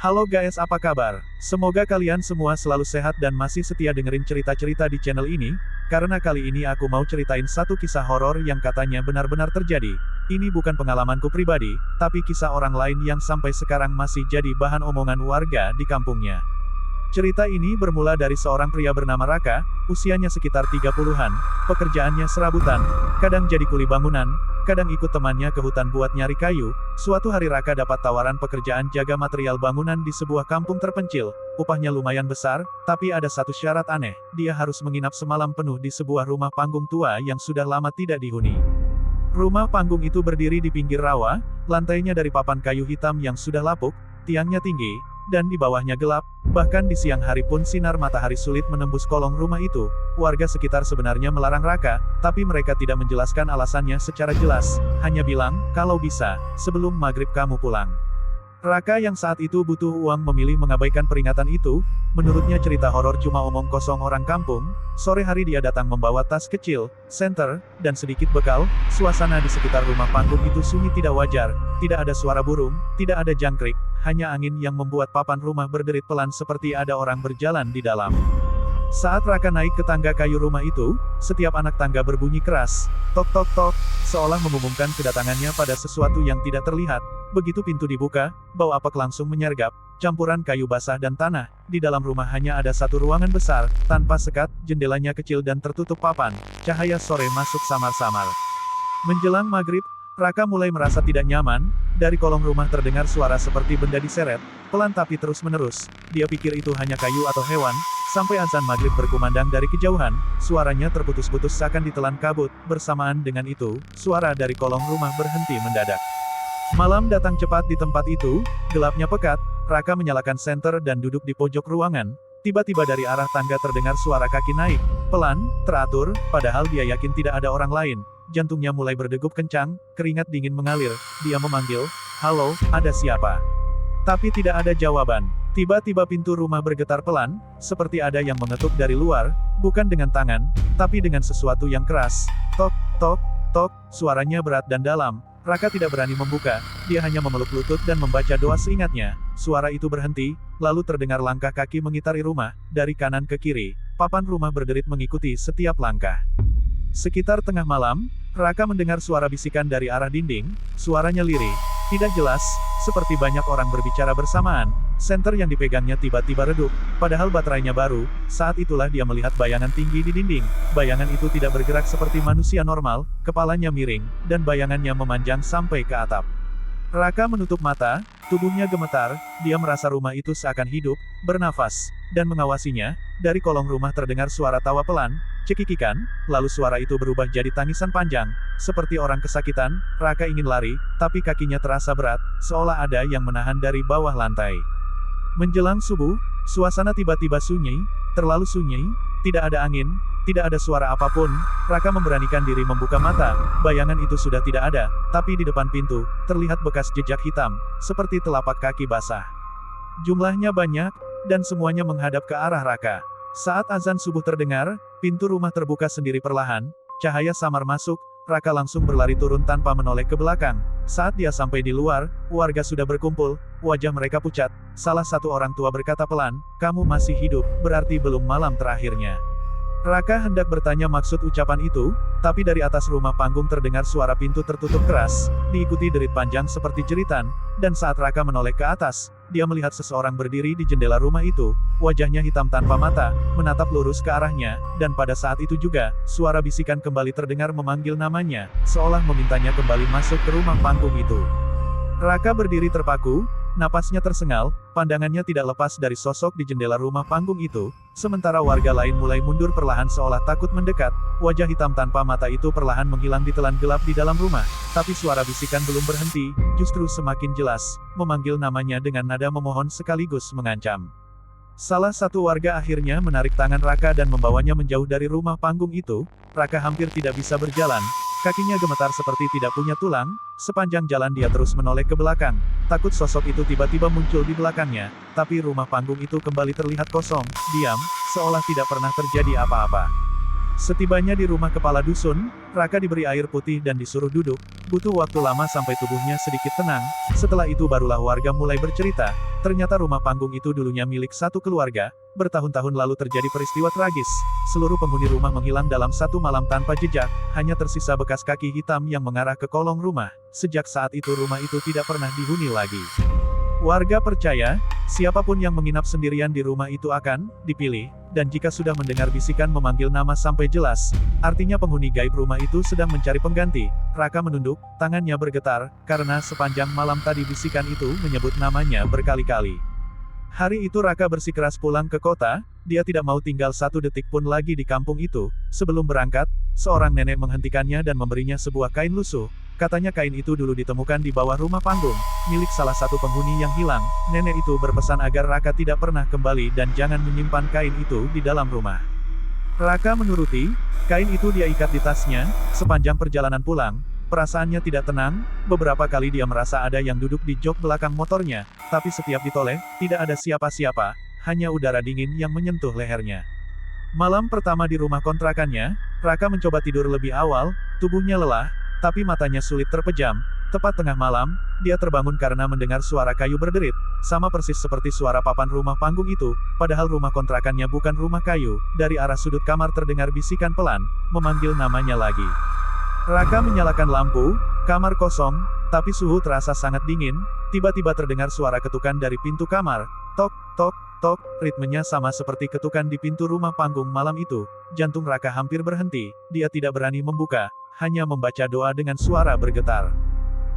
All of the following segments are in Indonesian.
Halo guys, apa kabar? Semoga kalian semua selalu sehat dan masih setia dengerin cerita-cerita di channel ini, karena kali ini aku mau ceritain satu kisah horor yang katanya benar-benar terjadi. Ini bukan pengalamanku pribadi, tapi kisah orang lain yang sampai sekarang masih jadi bahan omongan warga di kampungnya. Cerita ini bermula dari seorang pria bernama Raka, usianya sekitar 30-an, pekerjaannya serabutan, kadang jadi kuli bangunan, kadang ikut temannya ke hutan buat nyari kayu. Suatu hari Raka dapat tawaran pekerjaan jaga material bangunan di sebuah kampung terpencil. Upahnya lumayan besar, tapi ada satu syarat aneh, dia harus menginap semalam penuh di sebuah rumah panggung tua yang sudah lama tidak dihuni. Rumah panggung itu berdiri di pinggir rawa, lantainya dari papan kayu hitam yang sudah lapuk, tiangnya tinggi, dan di bawahnya gelap. Bahkan di siang hari pun sinar matahari sulit menembus kolong rumah itu. Warga sekitar sebenarnya melarang Raka, tapi mereka tidak menjelaskan alasannya secara jelas, hanya bilang, kalau bisa, sebelum maghrib kamu pulang. Raka yang saat itu butuh uang memilih mengabaikan peringatan itu. Menurutnya cerita horor cuma omong kosong orang kampung. Sore hari dia datang membawa tas kecil, senter, dan sedikit bekal. Suasana di sekitar rumah panggung itu sunyi tidak wajar. Tidak ada suara burung, tidak ada jangkrik, hanya angin yang membuat papan rumah berderit pelan seperti ada orang berjalan di dalam. Saat Raka naik ke tangga kayu rumah itu, setiap anak tangga berbunyi keras, tok tok tok, seolah mengumumkan kedatangannya pada sesuatu yang tidak terlihat. Begitu pintu dibuka, bau apek langsung menyergap, campuran kayu basah dan tanah. Di dalam rumah hanya ada satu ruangan besar, tanpa sekat, jendelanya kecil dan tertutup papan. Cahaya sore masuk samar-samar. Menjelang maghrib, Raka mulai merasa tidak nyaman. Dari kolong rumah terdengar suara seperti benda diseret, pelan tapi terus-menerus. Dia pikir itu hanya kayu atau hewan, sampai azan maghrib berkumandang dari kejauhan. Suaranya terputus-putus seakan ditelan kabut. Bersamaan dengan itu, suara dari kolong rumah berhenti mendadak. Malam datang cepat di tempat itu, gelapnya pekat. Raka menyalakan senter dan duduk di pojok ruangan. Tiba-tiba dari arah tangga terdengar suara kaki naik, pelan, teratur, padahal dia yakin tidak ada orang lain. Jantungnya mulai berdegup kencang, keringat dingin mengalir. Dia memanggil, "Halo, ada siapa?" Tapi tidak ada jawaban. Tiba-tiba pintu rumah bergetar pelan, seperti ada yang mengetuk dari luar, bukan dengan tangan, tapi dengan sesuatu yang keras. Tok, tok, tok, suaranya berat dan dalam. Raka tidak berani membuka, dia hanya memeluk lutut dan membaca doa seingatnya. Suara itu berhenti, lalu terdengar langkah kaki mengitari rumah, dari kanan ke kiri. Papan rumah berderit mengikuti setiap langkah. Sekitar tengah malam, Raka mendengar suara bisikan dari arah dinding. Suaranya lirih, tidak jelas, seperti banyak orang berbicara bersamaan. Senter yang dipegangnya tiba-tiba redup, padahal baterainya baru. Saat itulah dia melihat bayangan tinggi di dinding. Bayangan itu tidak bergerak seperti manusia normal, kepalanya miring, dan bayangannya memanjang sampai ke atap. Raka menutup mata, tubuhnya gemetar, dia merasa rumah itu seakan hidup, bernafas, dan mengawasinya. Dari kolong rumah terdengar suara tawa pelan, cekikikan, lalu suara itu berubah jadi tangisan panjang. Seperti orang kesakitan, Raka ingin lari, tapi kakinya terasa berat, seolah ada yang menahan dari bawah lantai. Menjelang subuh, suasana tiba-tiba sunyi, terlalu sunyi, tidak ada angin, tidak ada suara apapun. Raka memberanikan diri membuka mata, bayangan itu sudah tidak ada, tapi di depan pintu, terlihat bekas jejak hitam, seperti telapak kaki basah. Jumlahnya banyak, dan semuanya menghadap ke arah Raka. Saat azan subuh terdengar, pintu rumah terbuka sendiri perlahan, cahaya samar masuk. Raka langsung berlari turun tanpa menoleh ke belakang. Saat dia sampai di luar, warga sudah berkumpul, wajah mereka pucat. Salah satu orang tua berkata pelan, "Kamu masih hidup, berarti belum malam terakhirnya." Raka hendak bertanya maksud ucapan itu, tapi dari atas rumah panggung terdengar suara pintu tertutup keras, diikuti derit panjang seperti jeritan, dan saat Raka menoleh ke atas, dia melihat seseorang berdiri di jendela rumah itu, wajahnya hitam tanpa mata, menatap lurus ke arahnya, dan pada saat itu juga, suara bisikan kembali terdengar memanggil namanya, seolah memintanya kembali masuk ke rumah panggung itu. Raka berdiri terpaku, napasnya tersengal, pandangannya tidak lepas dari sosok di jendela rumah panggung itu, sementara warga lain mulai mundur perlahan seolah takut mendekat. Wajah hitam tanpa mata itu perlahan menghilang di telan gelap di dalam rumah, tapi suara bisikan belum berhenti, justru semakin jelas, memanggil namanya dengan nada memohon sekaligus mengancam. Salah satu warga akhirnya menarik tangan Raka dan membawanya menjauh dari rumah panggung itu. Raka hampir tidak bisa berjalan, kakinya gemetar seperti tidak punya tulang. Sepanjang jalan dia terus menoleh ke belakang, takut sosok itu tiba-tiba muncul di belakangnya, tapi rumah panggung itu kembali terlihat kosong, diam, seolah tidak pernah terjadi apa-apa. Setibanya di rumah kepala dusun, Raka diberi air putih dan disuruh duduk. Butuh waktu lama sampai tubuhnya sedikit tenang. Setelah itu barulah warga mulai bercerita. Ternyata rumah panggung itu dulunya milik satu keluarga. Bertahun-tahun lalu terjadi peristiwa tragis. Seluruh penghuni rumah menghilang dalam satu malam tanpa jejak. Hanya tersisa bekas kaki hitam yang mengarah ke kolong rumah. Sejak saat itu rumah itu tidak pernah dihuni lagi. Warga percaya, siapapun yang menginap sendirian di rumah itu akan dipilih, dan jika sudah mendengar bisikan memanggil nama sampai jelas, artinya penghuni gaib rumah itu sedang mencari pengganti. Raka menunduk, tangannya bergetar, karena sepanjang malam tadi bisikan itu menyebut namanya berkali-kali. Hari itu Raka bersikeras pulang ke kota, dia tidak mau tinggal satu detik pun lagi di kampung itu. Sebelum berangkat, seorang nenek menghentikannya dan memberinya sebuah kain lusuh. Katanya kain itu dulu ditemukan di bawah rumah panggung, milik salah satu penghuni yang hilang. Nenek itu berpesan agar Raka tidak pernah kembali dan jangan menyimpan kain itu di dalam rumah. Raka menuruti, kain itu dia ikat di tasnya. Sepanjang perjalanan pulang, perasaannya tidak tenang. Beberapa kali dia merasa ada yang duduk di jok belakang motornya, tapi setiap ditoleh, tidak ada siapa-siapa, hanya udara dingin yang menyentuh lehernya. Malam pertama di rumah kontrakannya, Raka mencoba tidur lebih awal, tubuhnya lelah, tapi matanya sulit terpejam. Tepat tengah malam, dia terbangun karena mendengar suara kayu berderit, sama persis seperti suara papan rumah panggung itu, padahal rumah kontrakannya bukan rumah kayu. Dari arah sudut kamar terdengar bisikan pelan, memanggil namanya lagi. Raka menyalakan lampu, kamar kosong, tapi suhu terasa sangat dingin. Tiba-tiba terdengar suara ketukan dari pintu kamar, tok, tok, tok, ritmenya sama seperti ketukan di pintu rumah panggung malam itu. Jantung Raka hampir berhenti, dia tidak berani membuka, hanya membaca doa dengan suara bergetar.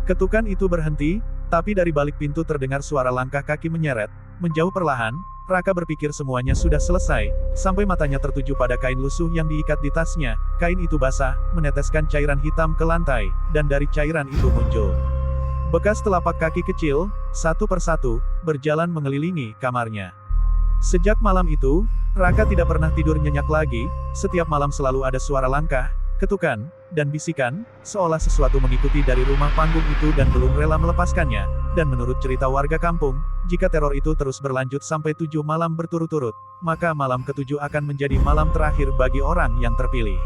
Ketukan itu berhenti, tapi dari balik pintu terdengar suara langkah kaki menyeret, menjauh perlahan. Raka berpikir semuanya sudah selesai, sampai matanya tertuju pada kain lusuh yang diikat di tasnya. Kain itu basah, meneteskan cairan hitam ke lantai, dan dari cairan itu muncul bekas telapak kaki kecil, satu persatu, berjalan mengelilingi kamarnya. Sejak malam itu, Raka tidak pernah tidur nyenyak lagi. Setiap malam selalu ada suara langkah, ketukan, dan bisikan, seolah sesuatu mengikuti dari rumah panggung itu dan belum rela melepaskannya. Dan menurut cerita warga kampung, jika teror itu terus berlanjut sampai 7 malam berturut-turut, maka malam ke-7 akan menjadi malam terakhir bagi orang yang terpilih.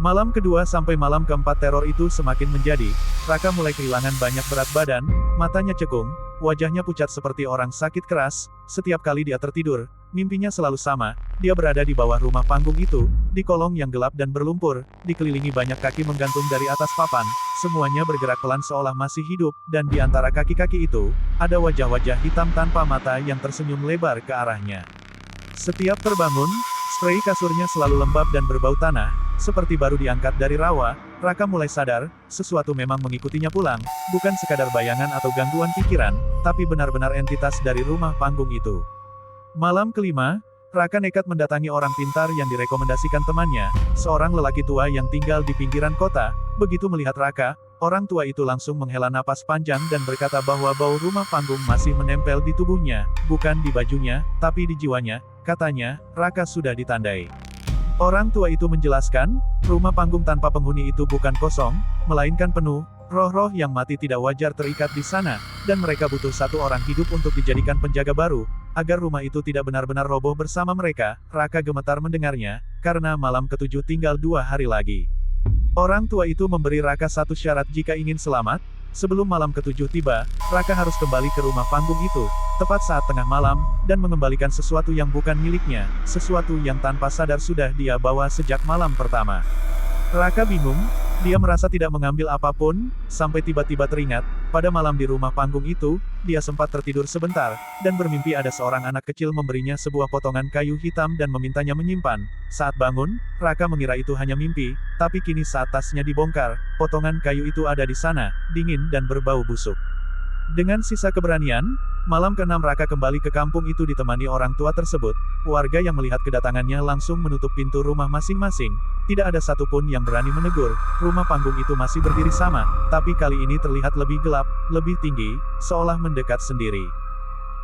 Malam kedua sampai malam keempat teror itu semakin menjadi. Raka mulai kehilangan banyak berat badan, matanya cekung, wajahnya pucat seperti orang sakit keras. Setiap kali dia tertidur, mimpinya selalu sama. Dia berada di bawah rumah panggung itu, di kolong yang gelap dan berlumpur, dikelilingi banyak kaki menggantung dari atas papan. Semuanya bergerak pelan seolah masih hidup, dan di antara kaki-kaki itu, ada wajah-wajah hitam tanpa mata yang tersenyum lebar ke arahnya. Setiap terbangun, sprei kasurnya selalu lembab dan berbau tanah, seperti baru diangkat dari rawa. Raka mulai sadar, sesuatu memang mengikutinya pulang, bukan sekadar bayangan atau gangguan pikiran, tapi benar-benar entitas dari rumah panggung itu. Malam kelima, Raka nekat mendatangi orang pintar yang direkomendasikan temannya, seorang lelaki tua yang tinggal di pinggiran kota. Begitu melihat Raka, orang tua itu langsung menghela napas panjang dan berkata bahwa bau rumah panggung masih menempel di tubuhnya, bukan di bajunya, tapi di jiwanya. Katanya, Raka sudah ditandai. Orang tua itu menjelaskan, rumah panggung tanpa penghuni itu bukan kosong, melainkan penuh. Roh-roh yang mati tidak wajar terikat di sana, dan mereka butuh satu orang hidup untuk dijadikan penjaga baru, agar rumah itu tidak benar-benar roboh bersama mereka. Raka gemetar mendengarnya, karena malam ke-7 tinggal 2 hari lagi. Orang tua itu memberi Raka satu syarat jika ingin selamat. Sebelum malam ke-7 tiba, Raka harus kembali ke rumah panggung itu, tepat saat tengah malam, dan mengembalikan sesuatu yang bukan miliknya, sesuatu yang tanpa sadar sudah dia bawa sejak malam pertama. Raka bingung, dia merasa tidak mengambil apapun, sampai tiba-tiba teringat, pada malam di rumah panggung itu, dia sempat tertidur sebentar, dan bermimpi ada seorang anak kecil memberinya sebuah potongan kayu hitam dan memintanya menyimpan. Saat bangun, Raka mengira itu hanya mimpi, tapi kini saat tasnya dibongkar, potongan kayu itu ada di sana, dingin dan berbau busuk. Dengan sisa keberanian, malam ke-6 Raka kembali ke kampung itu ditemani orang tua tersebut. Warga yang melihat kedatangannya langsung menutup pintu rumah masing-masing. Tidak ada satupun yang berani menegur. Rumah panggung itu masih berdiri sama, tapi kali ini terlihat lebih gelap, lebih tinggi, seolah mendekat sendiri.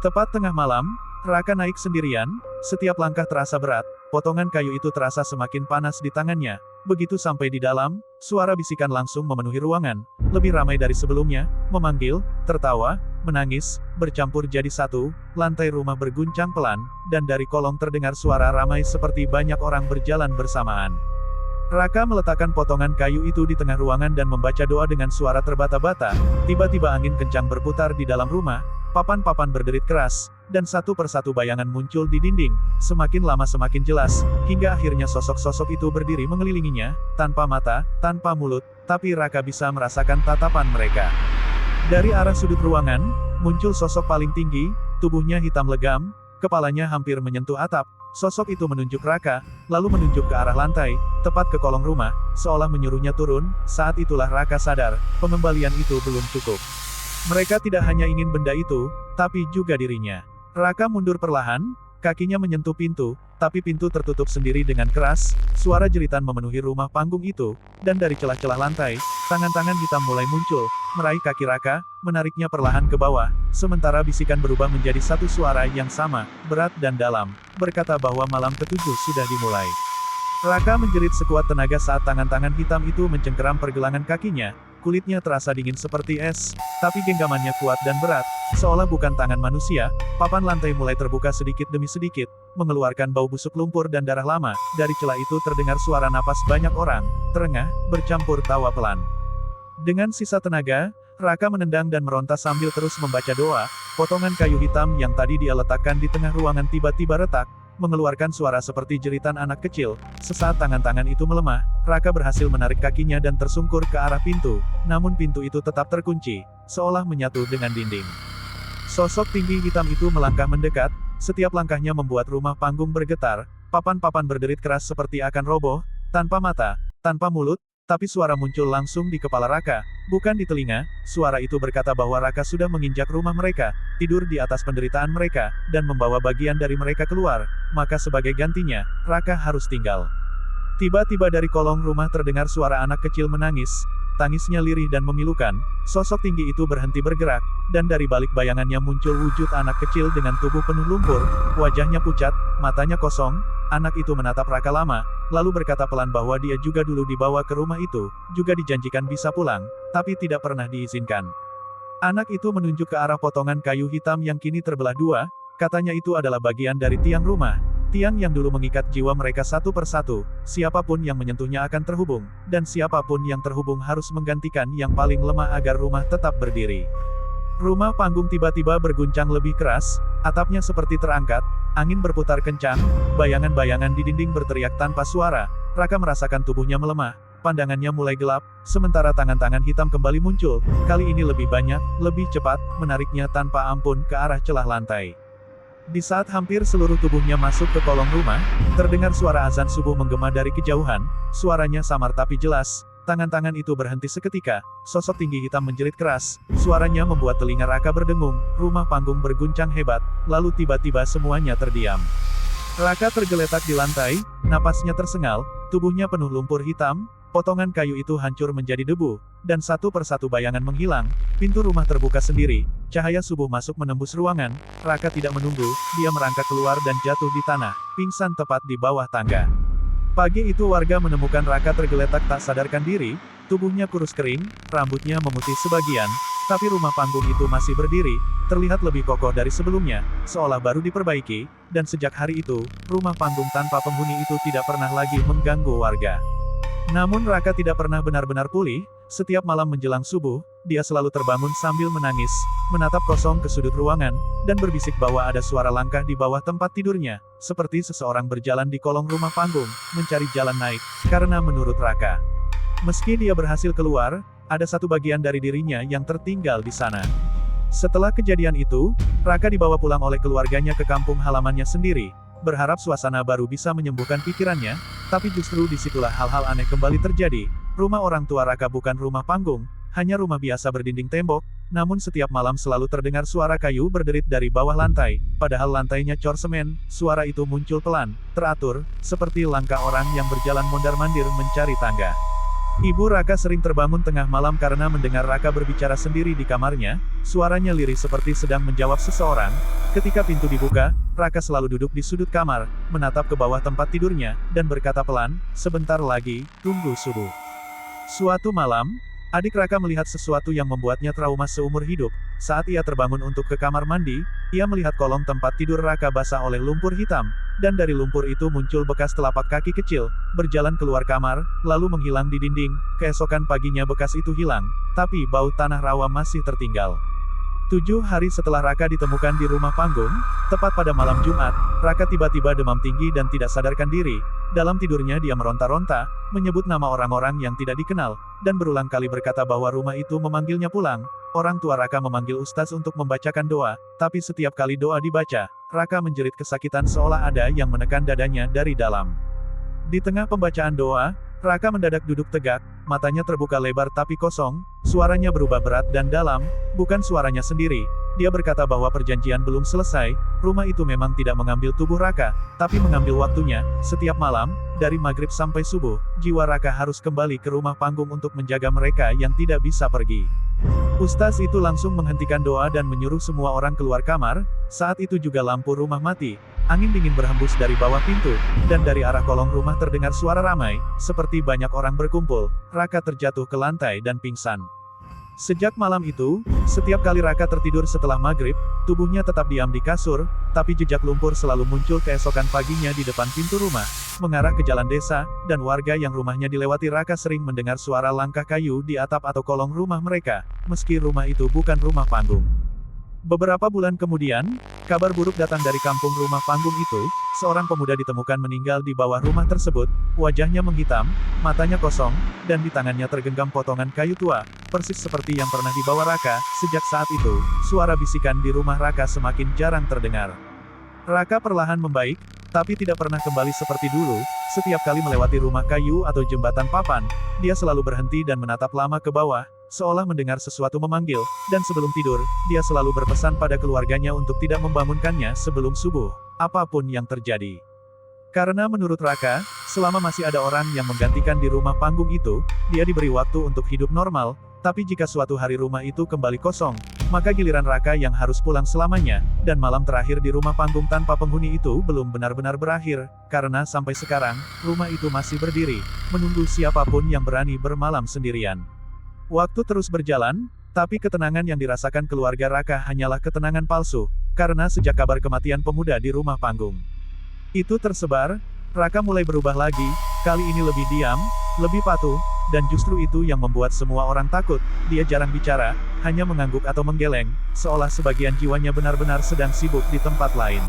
Tepat tengah malam, Raka naik sendirian. Setiap langkah terasa berat, potongan kayu itu terasa semakin panas di tangannya. Begitu sampai di dalam, suara bisikan langsung memenuhi ruangan, lebih ramai dari sebelumnya, memanggil, tertawa, menangis, bercampur jadi satu. Lantai rumah berguncang pelan, dan dari kolong terdengar suara ramai seperti banyak orang berjalan bersamaan. Raka meletakkan potongan kayu itu di tengah ruangan dan membaca doa dengan suara terbata-bata. Tiba-tiba angin kencang berputar di dalam rumah, papan-papan berderit keras, dan satu persatu bayangan muncul di dinding. Semakin lama semakin jelas, hingga akhirnya sosok-sosok itu berdiri mengelilinginya, tanpa mata, tanpa mulut, tapi Raka bisa merasakan tatapan mereka. Dari arah sudut ruangan, muncul sosok paling tinggi, tubuhnya hitam legam, kepalanya hampir menyentuh atap. Sosok itu menunjuk Raka, lalu menunjuk ke arah lantai, tepat ke kolong rumah, seolah menyuruhnya turun. Saat itulah Raka sadar, pengembalian itu belum cukup. Mereka tidak hanya ingin benda itu, tapi juga dirinya. Raka mundur perlahan, kakinya menyentuh pintu, tapi pintu tertutup sendiri dengan keras. Suara jeritan memenuhi rumah panggung itu, dan dari celah-celah lantai, tangan-tangan hitam mulai muncul, meraih kaki Raka, menariknya perlahan ke bawah, sementara bisikan berubah menjadi satu suara yang sama, berat dan dalam, berkata bahwa malam ketujuh sudah dimulai. Raka menjerit sekuat tenaga saat tangan-tangan hitam itu mencengkeram pergelangan kakinya. Kulitnya terasa dingin seperti es, tapi genggamannya kuat dan berat, seolah bukan tangan manusia. Papan lantai mulai terbuka sedikit demi sedikit, mengeluarkan bau busuk lumpur dan darah lama. Dari celah itu terdengar suara napas banyak orang, terengah, bercampur tawa pelan. Dengan sisa tenaga, Raka menendang dan meronta sambil terus membaca doa. Potongan kayu hitam yang tadi dia letakkan di tengah ruangan tiba-tiba retak, mengeluarkan suara seperti jeritan anak kecil. Sesaat tangan-tangan itu melemah, Raka berhasil menarik kakinya dan tersungkur ke arah pintu, namun pintu itu tetap terkunci, seolah menyatu dengan dinding. Sosok tinggi hitam itu melangkah mendekat, setiap langkahnya membuat rumah panggung bergetar, papan-papan berderit keras seperti akan roboh, tanpa mata, tanpa mulut, tapi suara muncul langsung di kepala Raka, bukan di telinga. Suara itu berkata bahwa Raka sudah menginjak rumah mereka, tidur di atas penderitaan mereka, dan membawa bagian dari mereka keluar, maka sebagai gantinya, Raka harus tinggal. Tiba-tiba dari kolong rumah terdengar suara anak kecil menangis, tangisnya lirih dan memilukan. Sosok tinggi itu berhenti bergerak, dan dari balik bayangannya muncul wujud anak kecil dengan tubuh penuh lumpur, wajahnya pucat, matanya kosong. Anak itu menatap Raka lama, lalu berkata pelan bahwa dia juga dulu dibawa ke rumah itu, juga dijanjikan bisa pulang, tapi tidak pernah diizinkan. Anak itu menunjuk ke arah potongan kayu hitam yang kini terbelah dua, katanya itu adalah bagian dari tiang rumah. Tiang yang dulu mengikat jiwa mereka satu persatu, siapapun yang menyentuhnya akan terhubung, dan siapapun yang terhubung harus menggantikan yang paling lemah agar rumah tetap berdiri. Rumah panggung tiba-tiba berguncang lebih keras, atapnya seperti terangkat, angin berputar kencang, bayangan-bayangan di dinding berteriak tanpa suara. Raka merasakan tubuhnya melemah, pandangannya mulai gelap, sementara tangan-tangan hitam kembali muncul, kali ini lebih banyak, lebih cepat, menariknya tanpa ampun ke arah celah lantai. Di saat hampir seluruh tubuhnya masuk ke kolong rumah, terdengar suara azan subuh menggema dari kejauhan, suaranya samar tapi jelas. Tangan-tangan itu berhenti seketika, sosok tinggi hitam menjerit keras, suaranya membuat telinga Raka berdengung, rumah panggung berguncang hebat, lalu tiba-tiba semuanya terdiam. Raka tergeletak di lantai, napasnya tersengal, tubuhnya penuh lumpur hitam, potongan kayu itu hancur menjadi debu, dan satu persatu bayangan menghilang, pintu rumah terbuka sendiri, cahaya subuh masuk menembus ruangan. Raka tidak menunggu, dia merangkak keluar dan jatuh di tanah, pingsan tepat di bawah tangga. Pagi itu warga menemukan Raka tergeletak tak sadarkan diri, tubuhnya kurus kering, rambutnya memutih sebagian, tapi rumah panggung itu masih berdiri, terlihat lebih kokoh dari sebelumnya, seolah baru diperbaiki, dan sejak hari itu, rumah panggung tanpa penghuni itu tidak pernah lagi mengganggu warga. Namun Raka tidak pernah benar-benar pulih, setiap malam menjelang subuh, dia selalu terbangun sambil menangis, menatap kosong ke sudut ruangan, dan berbisik bahwa ada suara langkah di bawah tempat tidurnya, seperti seseorang berjalan di kolong rumah panggung, mencari jalan naik, karena menurut Raka, meski dia berhasil keluar, ada satu bagian dari dirinya yang tertinggal di sana. Setelah kejadian itu, Raka dibawa pulang oleh keluarganya ke kampung halamannya sendiri, berharap suasana baru bisa menyembuhkan pikirannya, tapi justru disitulah hal-hal aneh kembali terjadi. Rumah orang tua Raka bukan rumah panggung, hanya rumah biasa berdinding tembok, namun setiap malam selalu terdengar suara kayu berderit dari bawah lantai, padahal lantainya cor semen. Suara itu muncul pelan, teratur, seperti langkah orang yang berjalan mondar-mandir mencari tangga. Ibu Raka sering terbangun tengah malam karena mendengar Raka berbicara sendiri di kamarnya, suaranya lirih seperti sedang menjawab seseorang. Ketika pintu dibuka, Raka selalu duduk di sudut kamar, menatap ke bawah tempat tidurnya, dan berkata pelan, "Sebentar lagi, tunggu subuh." Suatu malam, adik Raka melihat sesuatu yang membuatnya trauma seumur hidup. Saat ia terbangun untuk ke kamar mandi, ia melihat kolong tempat tidur Raka basah oleh lumpur hitam. dan dari lumpur itu muncul bekas telapak kaki kecil, berjalan keluar kamar, lalu menghilang di dinding. Keesokan paginya bekas itu hilang, tapi bau tanah rawa masih tertinggal. 7 hari setelah Raka ditemukan di rumah panggung, tepat pada malam Jumat, Raka tiba-tiba demam tinggi dan tidak sadarkan diri. Dalam tidurnya dia meronta-ronta, menyebut nama orang-orang yang tidak dikenal, dan berulang kali berkata bahwa rumah itu memanggilnya pulang. Orang tua Raka memanggil ustaz untuk membacakan doa, tapi setiap kali doa dibaca, Raka menjerit kesakitan seolah ada yang menekan dadanya dari dalam. Di tengah pembacaan doa, Raka mendadak duduk tegak, matanya terbuka lebar tapi kosong, suaranya berubah berat dan dalam, bukan suaranya sendiri. Dia berkata bahwa perjanjian belum selesai, rumah itu memang tidak mengambil tubuh Raka, tapi mengambil waktunya. Setiap malam, dari maghrib sampai subuh, jiwa Raka harus kembali ke rumah panggung untuk menjaga mereka yang tidak bisa pergi. Ustaz itu langsung menghentikan doa dan menyuruh semua orang keluar kamar. Saat itu juga lampu rumah mati. Angin dingin berhembus dari bawah pintu, dan dari arah kolong rumah terdengar suara ramai, seperti banyak orang berkumpul. Raka terjatuh ke lantai dan pingsan. Sejak malam itu, setiap kali Raka tertidur setelah maghrib, tubuhnya tetap diam di kasur, tapi jejak lumpur selalu muncul keesokan paginya di depan pintu rumah, mengarah ke jalan desa, dan warga yang rumahnya dilewati Raka sering mendengar suara langkah kayu di atap atau kolong rumah mereka, meski rumah itu bukan rumah panggung. Beberapa bulan kemudian, kabar buruk datang dari kampung rumah panggung itu. Seorang pemuda ditemukan meninggal di bawah rumah tersebut, wajahnya menghitam, matanya kosong, dan di tangannya tergenggam potongan kayu tua, persis seperti yang pernah dibawa Raka. Sejak saat itu, suara bisikan di rumah Raka semakin jarang terdengar. Raka perlahan membaik, tapi tidak pernah kembali seperti dulu. Setiap kali melewati rumah kayu atau jembatan papan, dia selalu berhenti dan menatap lama ke bawah, seolah mendengar sesuatu memanggil, dan sebelum tidur, dia selalu berpesan pada keluarganya untuk tidak membangunkannya sebelum subuh, apapun yang terjadi. Karena menurut Raka, selama masih ada orang yang menggantikan di rumah panggung itu, dia diberi waktu untuk hidup normal, tapi jika suatu hari rumah itu kembali kosong, maka giliran Raka yang harus pulang selamanya, dan malam terakhir di rumah panggung tanpa penghuni itu belum benar-benar berakhir, karena sampai sekarang, rumah itu masih berdiri, menunggu siapapun yang berani bermalam sendirian. Waktu terus berjalan, tapi ketenangan yang dirasakan keluarga Raka hanyalah ketenangan palsu, karena sejak kabar kematian pemuda di rumah panggung itu tersebar, Raka mulai berubah lagi, kali ini lebih diam, lebih patuh, dan justru itu yang membuat semua orang takut. Dia jarang bicara, hanya mengangguk atau menggeleng, seolah sebagian jiwanya benar-benar sedang sibuk di tempat lain.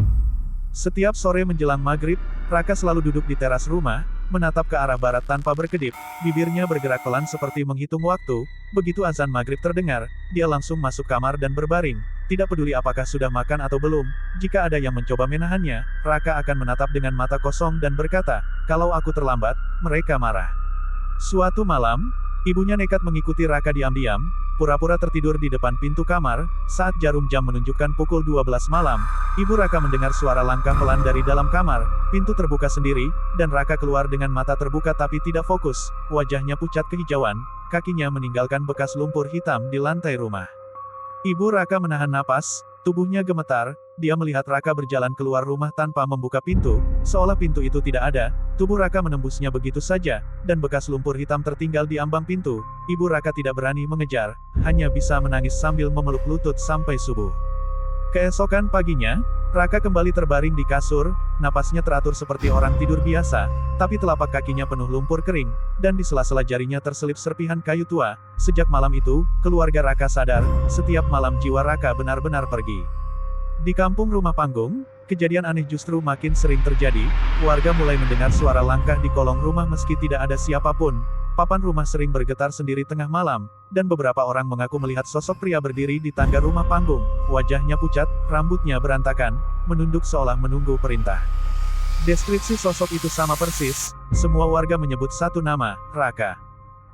Setiap sore menjelang maghrib, Raka selalu duduk di teras rumah, menatap ke arah barat tanpa berkedip, bibirnya bergerak pelan seperti menghitung waktu. Begitu azan maghrib terdengar, dia langsung masuk kamar dan berbaring, tidak peduli apakah sudah makan atau belum. Jika ada yang mencoba menahannya, Raka akan menatap dengan mata kosong dan berkata, "Kalau aku terlambat, mereka marah." Suatu malam, ibunya nekat mengikuti Raka diam-diam, pura-pura tertidur di depan pintu kamar. Saat jarum jam menunjukkan pukul 12 malam, ibu Raka mendengar suara langkah pelan dari dalam kamar. Pintu terbuka sendiri, dan Raka keluar dengan mata terbuka tapi tidak fokus. Wajahnya pucat kehijauan, kakinya meninggalkan bekas lumpur hitam di lantai rumah. Ibu Raka menahan napas, tubuhnya gemetar. Dia melihat Raka berjalan keluar rumah tanpa membuka pintu, seolah pintu itu tidak ada. Tubuh Raka menembusnya begitu saja, dan bekas lumpur hitam tertinggal di ambang pintu. Ibu Raka tidak berani mengejar, hanya bisa menangis sambil memeluk lutut sampai subuh. Keesokan paginya, Raka kembali terbaring di kasur, napasnya teratur seperti orang tidur biasa, tapi telapak kakinya penuh lumpur kering, dan di sela-sela jarinya terselip serpihan kayu tua. Sejak malam itu, keluarga Raka sadar, setiap malam jiwa Raka benar-benar pergi. Di kampung rumah panggung, kejadian aneh justru makin sering terjadi. Warga mulai mendengar suara langkah di kolong rumah meski tidak ada siapapun. Papan rumah sering bergetar sendiri tengah malam, dan beberapa orang mengaku melihat sosok pria berdiri di tangga rumah panggung. Wajahnya pucat, rambutnya berantakan, menunduk seolah menunggu perintah. Deskripsi sosok itu sama persis, semua warga menyebut satu nama, Raka.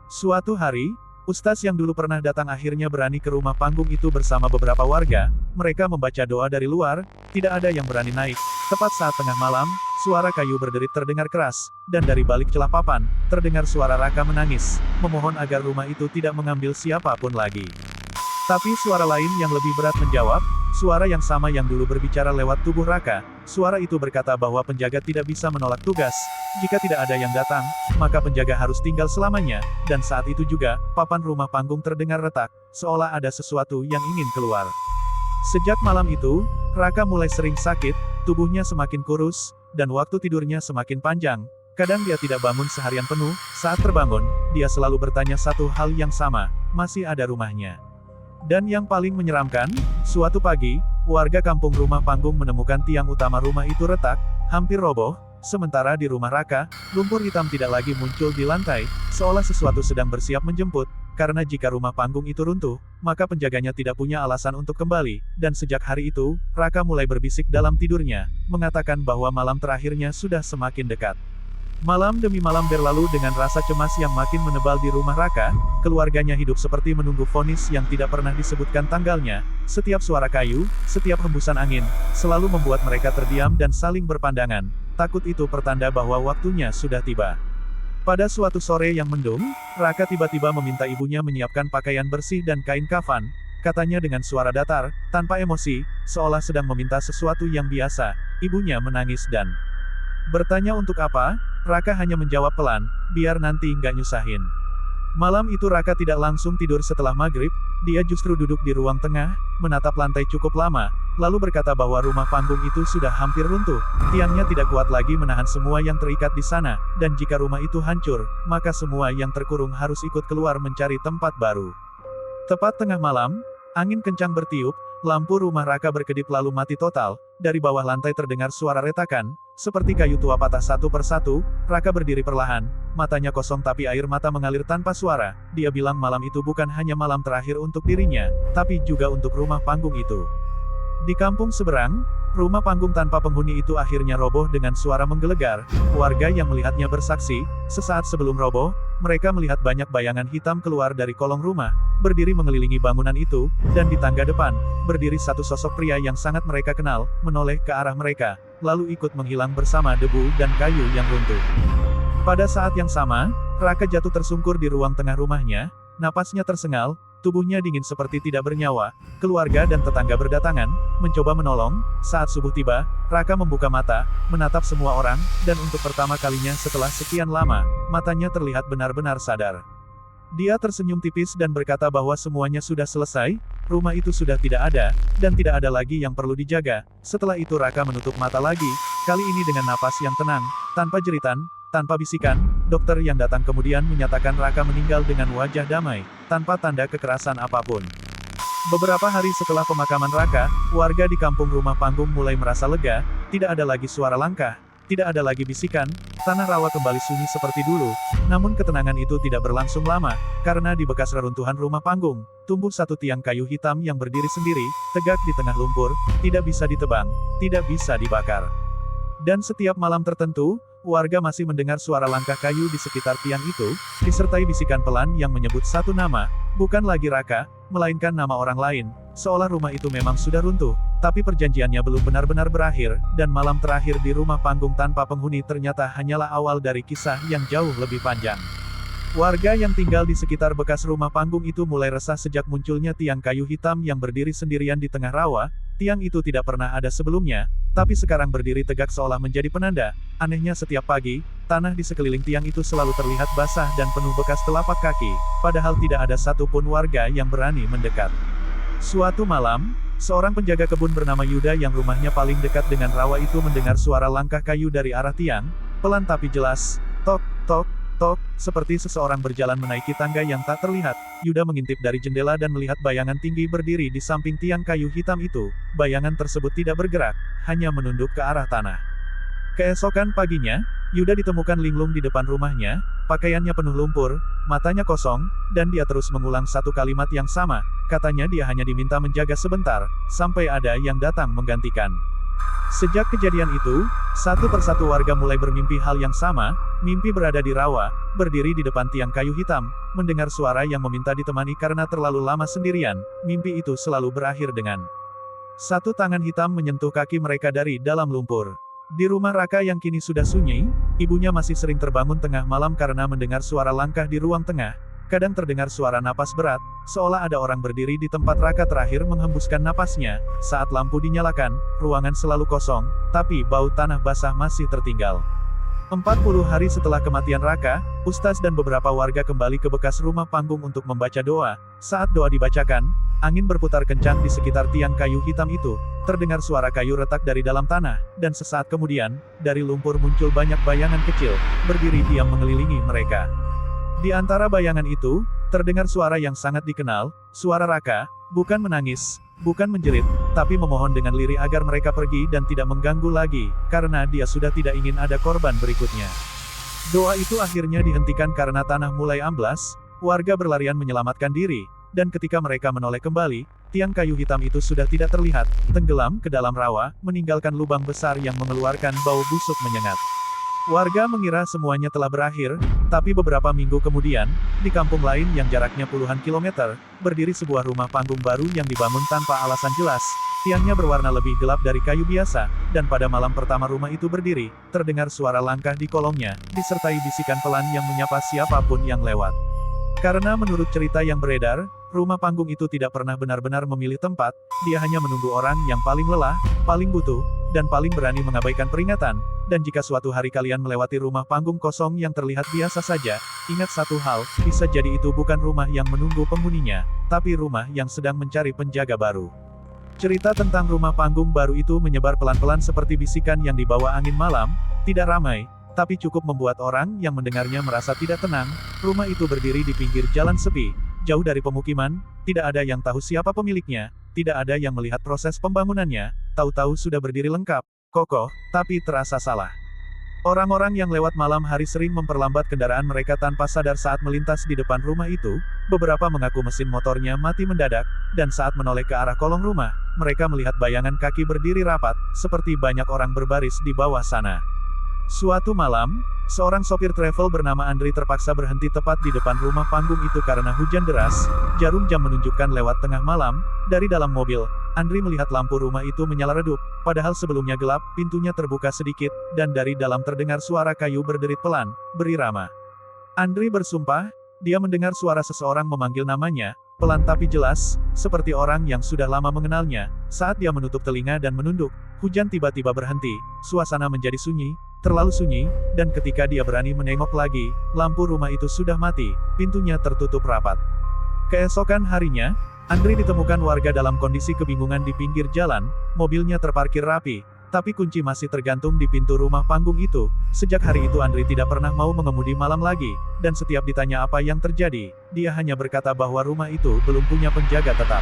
Suatu hari, Ustaz yang dulu pernah datang akhirnya berani ke rumah panggung itu bersama beberapa warga. Mereka membaca doa dari luar, tidak ada yang berani naik. Tepat saat tengah malam, suara kayu berderit terdengar keras, dan dari balik celah papan, terdengar suara Raka menangis, memohon agar rumah itu tidak mengambil siapapun lagi. Tapi suara lain yang lebih berat menjawab, suara yang sama yang dulu berbicara lewat tubuh Raka. Suara itu berkata bahwa penjaga tidak bisa menolak tugas. Jika tidak ada yang datang, maka penjaga harus tinggal selamanya. Dan saat itu juga, papan rumah panggung terdengar retak, seolah ada sesuatu yang ingin keluar. Sejak malam itu, Raka mulai sering sakit, tubuhnya semakin kurus, dan waktu tidurnya semakin panjang. Kadang dia tidak bangun seharian penuh, saat terbangun, dia selalu bertanya satu hal yang sama, masih ada rumahnya. Dan yang paling menyeramkan, suatu pagi, warga kampung Rumah Panggung menemukan tiang utama rumah itu retak, hampir roboh, sementara di rumah Raka, lumpur hitam tidak lagi muncul di lantai, seolah sesuatu sedang bersiap menjemput, karena jika rumah panggung itu runtuh, maka penjaganya tidak punya alasan untuk kembali, dan sejak hari itu, Raka mulai berbisik dalam tidurnya, mengatakan bahwa malam terakhirnya sudah semakin dekat. Malam demi malam berlalu dengan rasa cemas yang makin menebal di rumah Raka, keluarganya hidup seperti menunggu vonis yang tidak pernah disebutkan tanggalnya, setiap suara kayu, setiap hembusan angin, selalu membuat mereka terdiam dan saling berpandangan, takut itu pertanda bahwa waktunya sudah tiba. Pada suatu sore yang mendung, Raka tiba-tiba meminta ibunya menyiapkan pakaian bersih dan kain kafan, katanya dengan suara datar, tanpa emosi, seolah sedang meminta sesuatu yang biasa. Ibunya menangis dan bertanya untuk apa. Raka hanya menjawab pelan, biar nanti nggak nyusahin. Malam itu Raka tidak langsung tidur setelah maghrib, dia justru duduk di ruang tengah, menatap lantai cukup lama, lalu berkata bahwa rumah panggung itu sudah hampir runtuh, tiangnya tidak kuat lagi menahan semua yang terikat di sana, dan jika rumah itu hancur, maka semua yang terkurung harus ikut keluar mencari tempat baru. Tepat tengah malam, angin kencang bertiup, lampu rumah Raka berkedip lalu mati total, dari bawah lantai terdengar suara retakan, seperti kayu tua patah satu persatu. Raka berdiri perlahan, matanya kosong tapi air mata mengalir tanpa suara. Dia bilang malam itu bukan hanya malam terakhir untuk dirinya, tapi juga untuk rumah panggung itu. Di kampung seberang, rumah panggung tanpa penghuni itu akhirnya roboh dengan suara menggelegar. Warga yang melihatnya bersaksi, sesaat sebelum roboh, mereka melihat banyak bayangan hitam keluar dari kolong rumah, berdiri mengelilingi bangunan itu, dan di tangga depan, berdiri satu sosok pria yang sangat mereka kenal, menoleh ke arah mereka, lalu ikut menghilang bersama debu dan kayu yang runtuh. Pada saat yang sama, Raka jatuh tersungkur di ruang tengah rumahnya, napasnya tersengal, tubuhnya dingin seperti tidak bernyawa. Keluarga dan tetangga berdatangan, mencoba menolong. Saat subuh tiba, Raka membuka mata, menatap semua orang, dan untuk pertama kalinya setelah sekian lama, matanya terlihat benar-benar sadar. Dia tersenyum tipis dan berkata bahwa semuanya sudah selesai, rumah itu sudah tidak ada, dan tidak ada lagi yang perlu dijaga. Setelah itu Raka menutup mata lagi, kali ini dengan napas yang tenang, tanpa jeritan, tanpa bisikan. Dokter yang datang kemudian menyatakan Raka meninggal dengan wajah damai, tanpa tanda kekerasan apapun. Beberapa hari setelah pemakaman Raka, warga di kampung Rumah Panggung mulai merasa lega, tidak ada lagi suara langkah, tidak ada lagi bisikan, tanah rawa kembali sunyi seperti dulu. Namun ketenangan itu tidak berlangsung lama, karena di bekas reruntuhan Rumah Panggung, tumbuh satu tiang kayu hitam yang berdiri sendiri, tegak di tengah lumpur, tidak bisa ditebang, tidak bisa dibakar. Dan setiap malam tertentu, warga masih mendengar suara langkah kayu di sekitar tiang itu, disertai bisikan pelan yang menyebut satu nama, bukan lagi Raka, melainkan nama orang lain, seolah rumah itu memang sudah runtuh, tapi perjanjiannya belum benar-benar berakhir, dan malam terakhir di Rumah Panggung tanpa penghuni ternyata hanyalah awal dari kisah yang jauh lebih panjang. Warga yang tinggal di sekitar bekas Rumah Panggung itu mulai resah sejak munculnya tiang kayu hitam yang berdiri sendirian di tengah rawa. Tiang itu tidak pernah ada sebelumnya, tapi sekarang berdiri tegak seolah menjadi penanda. Anehnya setiap pagi, tanah di sekeliling tiang itu selalu terlihat basah dan penuh bekas telapak kaki, padahal tidak ada satupun warga yang berani mendekat. Suatu malam, seorang penjaga kebun bernama Yuda yang rumahnya paling dekat dengan rawa itu mendengar suara langkah kayu dari arah tiang, pelan tapi jelas, tok, tok, tok, seperti seseorang berjalan menaiki tangga yang tak terlihat. Yuda mengintip dari jendela dan melihat bayangan tinggi berdiri di samping tiang kayu hitam itu. Bayangan tersebut tidak bergerak, hanya menunduk ke arah tanah. Keesokan paginya, Yuda ditemukan linglung di depan rumahnya, pakaiannya penuh lumpur, matanya kosong, dan dia terus mengulang satu kalimat yang sama. Katanya dia hanya diminta menjaga sebentar, sampai ada yang datang menggantikan. Sejak kejadian itu, satu persatu warga mulai bermimpi hal yang sama, mimpi berada di rawa, berdiri di depan tiang kayu hitam, mendengar suara yang meminta ditemani karena terlalu lama sendirian. Mimpi itu selalu berakhir dengan satu tangan hitam menyentuh kaki mereka dari dalam lumpur. Di rumah Raka yang kini sudah sunyi, ibunya masih sering terbangun tengah malam karena mendengar suara langkah di ruang tengah. Kadang terdengar suara napas berat, seolah ada orang berdiri di tempat Raka terakhir menghembuskan napasnya. Saat lampu dinyalakan, ruangan selalu kosong, tapi bau tanah basah masih tertinggal. 40 hari setelah kematian Raka, Ustaz dan beberapa warga kembali ke bekas Rumah Panggung untuk membaca doa. Saat doa dibacakan, Angin berputar kencang di sekitar tiang kayu hitam itu, terdengar suara kayu retak dari dalam tanah, dan sesaat kemudian, dari lumpur muncul banyak bayangan kecil, berdiri diam mengelilingi mereka. Di antara bayangan itu, terdengar suara yang sangat dikenal, suara Raka, bukan menangis, bukan menjerit, tapi memohon dengan lirih agar mereka pergi dan tidak mengganggu lagi, karena dia sudah tidak ingin ada korban berikutnya. Doa itu akhirnya dihentikan karena tanah mulai amblas, warga berlarian menyelamatkan diri, dan ketika mereka menoleh kembali, tiang kayu hitam itu sudah tidak terlihat, tenggelam ke dalam rawa, meninggalkan lubang besar yang mengeluarkan bau busuk menyengat. Warga mengira semuanya telah berakhir, tapi beberapa minggu kemudian, di kampung lain yang jaraknya puluhan kilometer, berdiri sebuah rumah panggung baru yang dibangun tanpa alasan jelas. Tiangnya berwarna lebih gelap dari kayu biasa, dan pada malam pertama rumah itu berdiri, terdengar suara langkah di kolongnya, disertai bisikan pelan yang menyapa siapapun yang lewat. Karena menurut cerita yang beredar, rumah panggung itu tidak pernah benar-benar memilih tempat, dia hanya menunggu orang yang paling lelah, paling butuh, dan paling berani mengabaikan peringatan, dan jika suatu hari kalian melewati rumah panggung kosong yang terlihat biasa saja, ingat satu hal, bisa jadi itu bukan rumah yang menunggu penghuninya, tapi rumah yang sedang mencari penjaga baru. Cerita tentang rumah panggung baru itu menyebar pelan-pelan seperti bisikan yang dibawa angin malam, tidak ramai, tapi cukup membuat orang yang mendengarnya merasa tidak tenang. Rumah itu berdiri di pinggir jalan sepi, jauh dari pemukiman, tidak ada yang tahu siapa pemiliknya, tidak ada yang melihat proses pembangunannya, tahu-tahu sudah berdiri lengkap, kokoh, tapi terasa salah. Orang-orang yang lewat malam hari sering memperlambat kendaraan mereka tanpa sadar saat melintas di depan rumah itu, beberapa mengaku mesin motornya mati mendadak, dan saat menoleh ke arah kolong rumah, mereka melihat bayangan kaki berdiri rapat, seperti banyak orang berbaris di bawah sana. Suatu malam, seorang sopir travel bernama Andri terpaksa berhenti tepat di depan rumah panggung itu karena hujan deras, jarum jam menunjukkan lewat tengah malam, dari dalam mobil, Andri melihat lampu rumah itu menyala redup, padahal sebelumnya gelap, pintunya terbuka sedikit, dan dari dalam terdengar suara kayu berderit pelan, berirama. Andri bersumpah, dia mendengar suara seseorang memanggil namanya, pelan tapi jelas, seperti orang yang sudah lama mengenalnya. Saat dia menutup telinga dan menunduk, hujan tiba-tiba berhenti, suasana menjadi sunyi, terlalu sunyi, dan ketika dia berani menengok lagi, lampu rumah itu sudah mati, pintunya tertutup rapat. Keesokan harinya, Andri ditemukan warga dalam kondisi kebingungan di pinggir jalan, mobilnya terparkir rapi, tapi kunci masih tergantung di pintu rumah panggung itu. Sejak hari itu Andri tidak pernah mau mengemudi malam lagi, dan setiap ditanya apa yang terjadi, dia hanya berkata bahwa rumah itu belum punya penjaga tetap.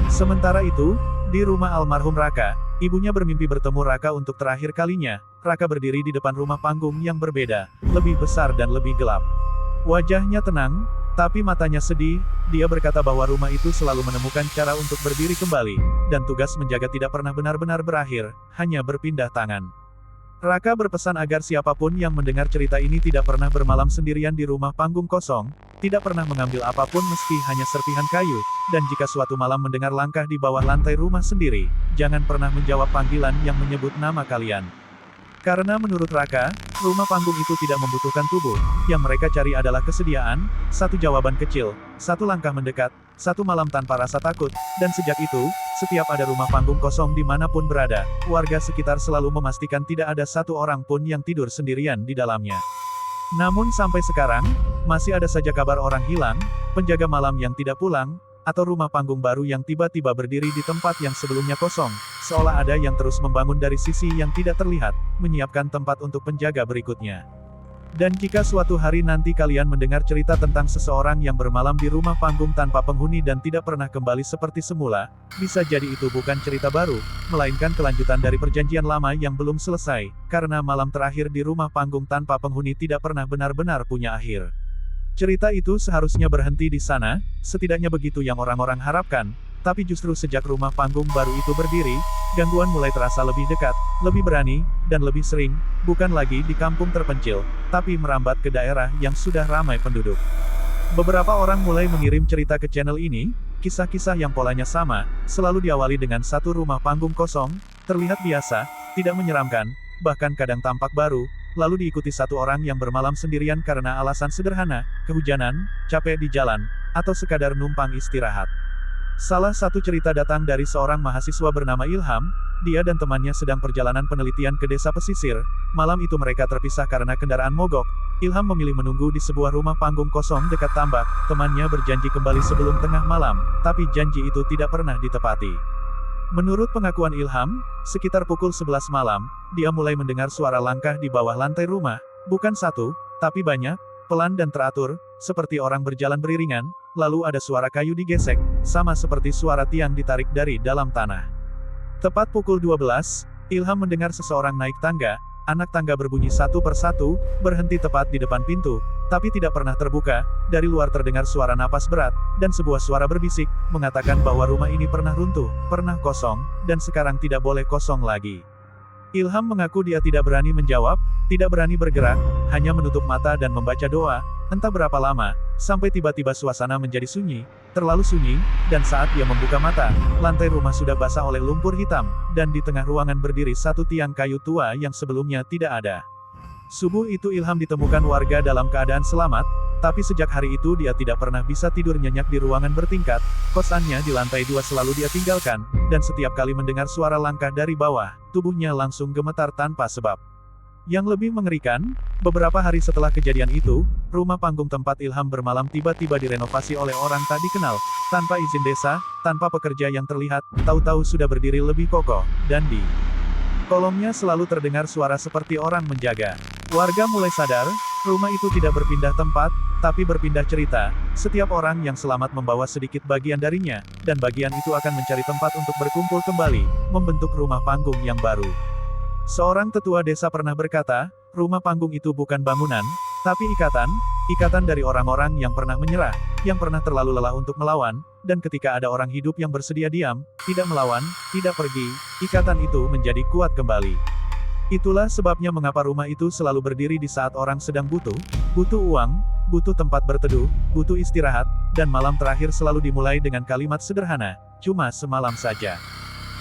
Sementara itu, di rumah almarhum Raka, ibunya bermimpi bertemu Raka untuk terakhir kalinya. Raka berdiri di depan rumah panggung yang berbeda, lebih besar dan lebih gelap. Wajahnya tenang, tapi matanya sedih. Dia berkata bahwa rumah itu selalu menemukan cara untuk berdiri kembali, dan tugas menjaga tidak pernah benar-benar berakhir, hanya berpindah tangan. Raka berpesan agar siapapun yang mendengar cerita ini tidak pernah bermalam sendirian di rumah panggung kosong, tidak pernah mengambil apapun meski hanya serpihan kayu, dan jika suatu malam mendengar langkah di bawah lantai rumah sendiri, jangan pernah menjawab panggilan yang menyebut nama kalian. Karena menurut Raka, rumah panggung itu tidak membutuhkan tubuh, yang mereka cari adalah kesediaan, satu jawaban kecil, satu langkah mendekat, satu malam tanpa rasa takut, dan sejak itu, setiap ada rumah panggung kosong dimanapun berada, warga sekitar selalu memastikan tidak ada satu orang pun yang tidur sendirian di dalamnya. Namun sampai sekarang, masih ada saja kabar orang hilang, penjaga malam yang tidak pulang, atau rumah panggung baru yang tiba-tiba berdiri di tempat yang sebelumnya kosong, seolah ada yang terus membangun dari sisi yang tidak terlihat, menyiapkan tempat untuk penjaga berikutnya. Dan jika suatu hari nanti kalian mendengar cerita tentang seseorang yang bermalam di rumah panggung tanpa penghuni dan tidak pernah kembali seperti semula, bisa jadi itu bukan cerita baru, melainkan kelanjutan dari perjanjian lama yang belum selesai, karena malam terakhir di rumah panggung tanpa penghuni tidak pernah benar-benar punya akhir. Cerita itu seharusnya berhenti di sana, setidaknya begitu yang orang-orang harapkan, tapi justru sejak rumah panggung baru itu berdiri, gangguan mulai terasa lebih dekat, lebih berani, dan lebih sering, bukan lagi di kampung terpencil, tapi merambat ke daerah yang sudah ramai penduduk. Beberapa orang mulai mengirim cerita ke channel ini, kisah-kisah yang polanya sama, selalu diawali dengan satu rumah panggung kosong, terlihat biasa, tidak menyeramkan, bahkan kadang tampak baru, lalu diikuti satu orang yang bermalam sendirian karena alasan sederhana, kehujanan, capek di jalan, atau sekadar numpang istirahat. Salah satu cerita datang dari seorang mahasiswa bernama Ilham. dia dan temannya sedang perjalanan penelitian ke desa pesisir. Malam itu mereka terpisah karena kendaraan mogok. Ilham memilih menunggu di sebuah rumah panggung kosong dekat tambak. Temannya berjanji kembali sebelum tengah malam, tapi janji itu tidak pernah ditepati. Menurut pengakuan Ilham, sekitar pukul 11 malam, dia mulai mendengar suara langkah di bawah lantai rumah. Bukan satu, tapi banyak, pelan dan teratur, seperti orang berjalan beriringan. Lalu ada suara kayu digesek, sama seperti suara tiang ditarik dari dalam tanah. Tepat pukul 12, Ilham mendengar seseorang naik tangga. Anak tangga berbunyi satu persatu, berhenti tepat di depan pintu, tapi tidak pernah terbuka. Dari luar terdengar suara napas berat, dan sebuah suara berbisik, mengatakan bahwa rumah ini pernah runtuh, pernah kosong, dan sekarang tidak boleh kosong lagi. Ilham mengaku dia tidak berani menjawab, tidak berani bergerak, hanya menutup mata dan membaca doa. Entah berapa lama, sampai tiba-tiba suasana menjadi sunyi, terlalu sunyi, dan saat dia membuka mata, lantai rumah sudah basah oleh lumpur hitam, dan di tengah ruangan berdiri satu tiang kayu tua yang sebelumnya tidak ada. Subuh itu Ilham ditemukan warga dalam keadaan selamat, tapi sejak hari itu dia tidak pernah bisa tidur nyenyak di ruangan bertingkat. Kosannya di lantai 2 selalu dia tinggalkan, dan setiap kali mendengar suara langkah dari bawah, tubuhnya langsung gemetar tanpa sebab. Yang lebih mengerikan, beberapa hari setelah kejadian itu, rumah panggung tempat Ilham bermalam tiba-tiba direnovasi oleh orang tak dikenal, tanpa izin desa, tanpa pekerja yang terlihat, tahu-tahu sudah berdiri lebih kokoh, dan di kolongnya selalu terdengar suara seperti orang menjaga. Warga mulai sadar, rumah itu tidak berpindah tempat, tapi berpindah cerita. Setiap orang yang selamat membawa sedikit bagian darinya, dan bagian itu akan mencari tempat untuk berkumpul kembali, membentuk rumah panggung yang baru. Seorang tetua desa pernah berkata, rumah panggung itu bukan bangunan, tapi ikatan dari orang-orang yang pernah menyerah, yang pernah terlalu lelah untuk melawan, dan ketika ada orang hidup yang bersedia diam, tidak melawan, tidak pergi, ikatan itu menjadi kuat kembali. Itulah sebabnya mengapa rumah itu selalu berdiri di saat orang sedang butuh uang, butuh tempat berteduh, butuh istirahat, dan malam terakhir selalu dimulai dengan kalimat sederhana, cuma semalam saja.